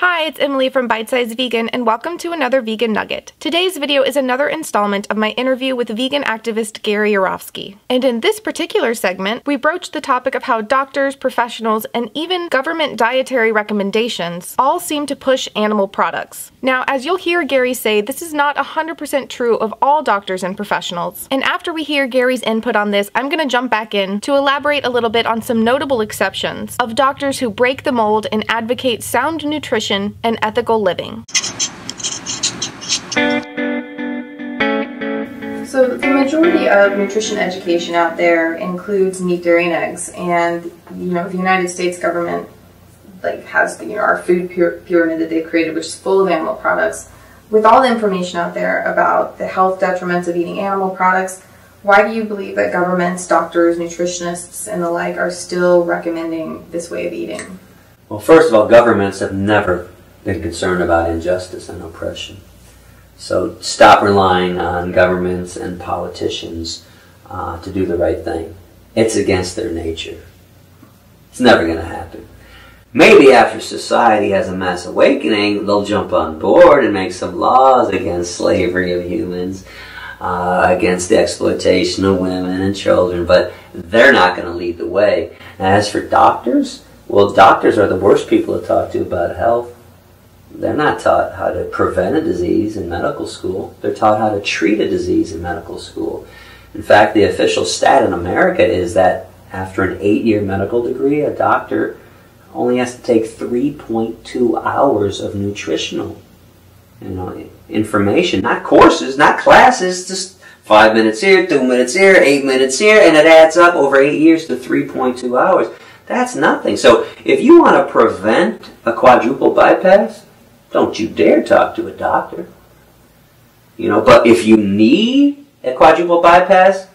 Hi, it's Emily from Bite Size Vegan, and welcome to another Vegan Nugget. Today's video is another installment of my interview with vegan activist Gary Yourofsky. And in this particular segment, we broached the topic of how doctors, professionals, and even government dietary recommendations all seem to push animal products. Now, as you'll hear Gary say, this is not 100% true of all doctors and professionals. And after we hear Gary's input on this, I'm going to jump back in to elaborate a little bit on some notable exceptions of doctors who break the mold and advocate sound nutrition and ethical living. So the majority of nutrition education out there includes meat, dairy, and eggs, and the United States government has our food pyramid that they've created, which is full of animal products. With all the information out there about the health detriments of eating animal products, why do you believe that governments, doctors, nutritionists, and the like are still recommending this way of eating? Well, first of all, governments have never been concerned about injustice and oppression. So stop relying on governments and politicians to do the right thing. It's against their nature. It's never going to happen. Maybe after society has a mass awakening, they'll jump on board and make some laws against slavery of humans, against the exploitation of women and children, but they're not going to lead the way. As for doctors, well, doctors are the worst people to talk to about health. They're not taught how to prevent a disease in medical school. They're taught how to treat a disease in medical school. In fact, the official stat in America is that after an 8-year medical degree, a doctor only has to take 3.2 hours of nutritional information. Not courses, not classes, just 5 minutes here, 2 minutes here, 8 minutes here, and it adds up over 8 years to 3.2 hours. That's nothing. So if you want to prevent a quadruple bypass, don't you dare talk to a doctor. But if you need a quadruple bypass,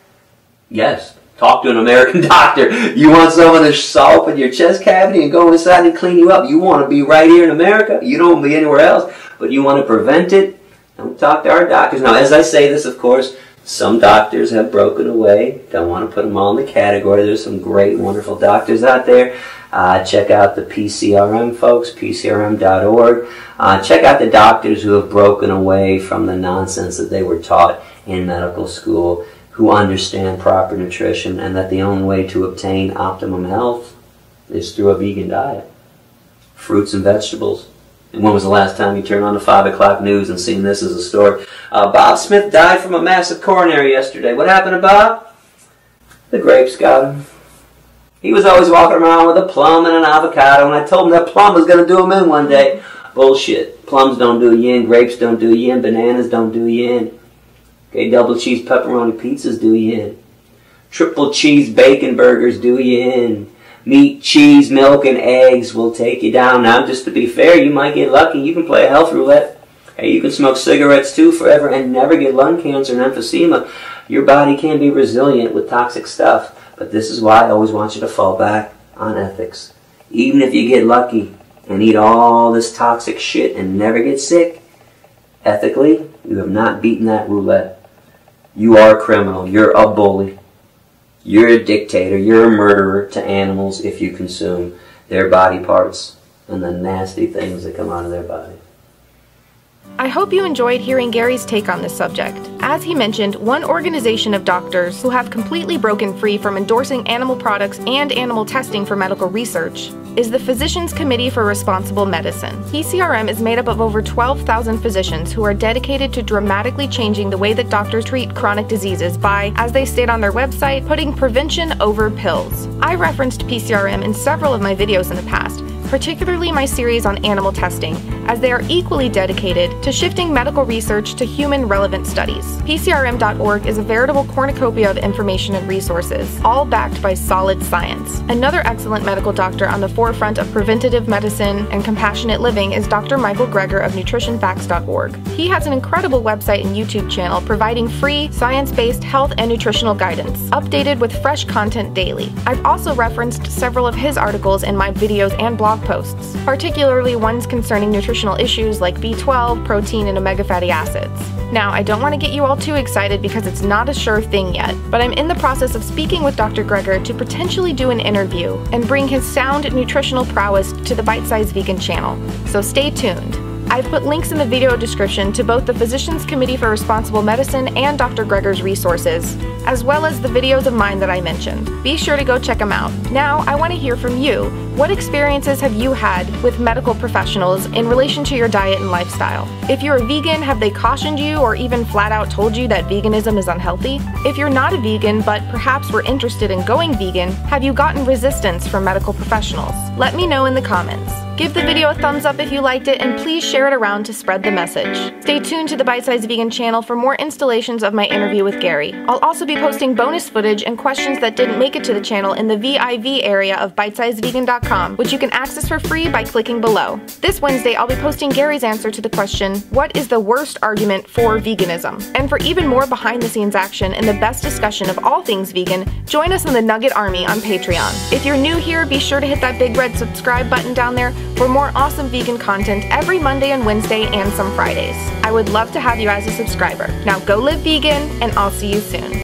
yes, talk to an American doctor. You want someone to saw open your chest cavity and go inside and clean you up. You want to be right here in America. You don't want to be anywhere else. But you want to prevent it, don't talk to our doctors. Now, as I say this, of course, some doctors have broken away. Don't want to put them all in the category. There's some great, wonderful doctors out there. Check out the PCRM folks, PCRM.org. Check out the doctors who have broken away from the nonsense that they were taught in medical school, who understand proper nutrition and that the only way to obtain optimum health is through a vegan diet. Fruits and vegetables. And when was the last time you turned on the 5 o'clock news and seen this as a story? Bob Smith died from a massive coronary yesterday. What happened to Bob? The grapes got him. He was always walking around with a plum and an avocado, and I told him that plum was going to do him in one day. Bullshit. Plums don't do you in, grapes don't do you in, bananas don't do you in. Okay, double cheese pepperoni pizzas do you in. Triple cheese bacon burgers do you in. Meat, cheese, milk, and eggs will take you down. Now, just to be fair, you might get lucky. You can play a health roulette. Hey, you can smoke cigarettes too forever and never get lung cancer and emphysema. Your body can be resilient with toxic stuff. But this is why I always want you to fall back on ethics. Even if you get lucky and eat all this toxic shit and never get sick, ethically, you have not beaten that roulette. You are a criminal. You're a bully. You're a dictator. You're a murderer to animals if you consume their body parts and the nasty things that come out of their body. I hope you enjoyed hearing Gary's take on this subject. As he mentioned, one organization of doctors who have completely broken free from endorsing animal products and animal testing for medical research is the Physicians Committee for Responsible Medicine. PCRM is made up of over 12,000 physicians who are dedicated to dramatically changing the way that doctors treat chronic diseases by, as they state on their website, putting prevention over pills. I referenced PCRM in several of my videos in the past, particularly my series on animal testing, as they are equally dedicated to shifting medical research to human-relevant studies. PCRM.org is a veritable cornucopia of information and resources, all backed by solid science. Another excellent medical doctor on the forefront of preventative medicine and compassionate living is Dr. Michael Greger of nutritionfacts.org. He has an incredible website and YouTube channel providing free, science-based health and nutritional guidance, updated with fresh content daily. I've also referenced several of his articles in my videos and blog posts, particularly ones concerning nutrition nutritional issues like B12, protein, and omega fatty acids. Now, I don't want to get you all too excited because it's not a sure thing yet, but I'm in the process of speaking with Dr. Greger to potentially do an interview and bring his sound nutritional prowess to the Bite Size Vegan channel, so stay tuned. I've put links in the video description to both the Physicians Committee for Responsible Medicine and Dr. Greger's resources, as well as the videos of mine that I mentioned. Be sure to go check them out. Now, I want to hear from you. What experiences have you had with medical professionals in relation to your diet and lifestyle? If you're a vegan, have they cautioned you or even flat out told you that veganism is unhealthy? If you're not a vegan but perhaps were interested in going vegan, have you gotten resistance from medical professionals? Let me know in the comments. Give the video a thumbs up if you liked it, and please share it around to spread the message. Stay tuned to the Bite Size Vegan channel for more installations of my interview with Gary. I'll also be posting bonus footage and questions that didn't make it to the channel in the VIV area of bitesizevegan.com, which you can access for free by clicking below. This Wednesday, I'll be posting Gary's answer to the question, what is the worst argument for veganism? And for even more behind-the-scenes action and the best discussion of all things vegan, join us in the Nugget Army on Patreon. If you're new here, be sure to hit that big red subscribe button down there for more awesome vegan content every Monday and Wednesday and some Fridays. I would love to have you as a subscriber. Now go live vegan, and I'll see you soon.